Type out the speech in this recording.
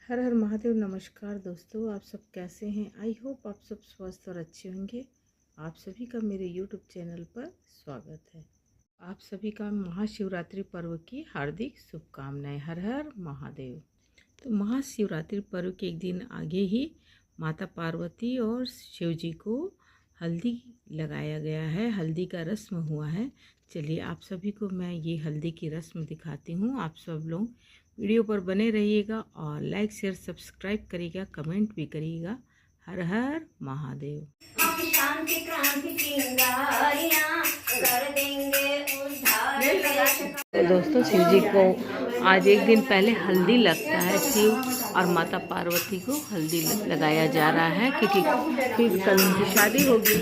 हर हर महादेव। नमस्कार दोस्तों, आप सब कैसे हैं? आई होप आप सब स्वस्थ और अच्छे होंगे। आप सभी का मेरे यूट्यूब चैनल पर स्वागत है। आप सभी का महाशिवरात्रि पर्व की हार्दिक शुभकामनाएं। हर हर महादेव। तो महाशिवरात्रि पर्व के एक दिन आगे ही माता पार्वती और शिव जी को हल्दी लगाया गया है, हल्दी का रस्म हुआ है। चलिए आप सभी को मैं ये हल्दी की रस्म दिखाती हूँ। आप सब लोग वीडियो पर बने रहिएगा और लाइक शेयर सब्सक्राइब करिएगा, कमेंट भी करिएगा। हर हर महादेव। हम शांति क्रांति की अंगारियां कर देंगे उद्धार। तो दोस्तों, शिव जी को आज एक दिन पहले हल्दी लगता है। शिव और माता पार्वती को हल्दी लगाया जा रहा है क्योंकि फिर कल उनकी शादी होगी।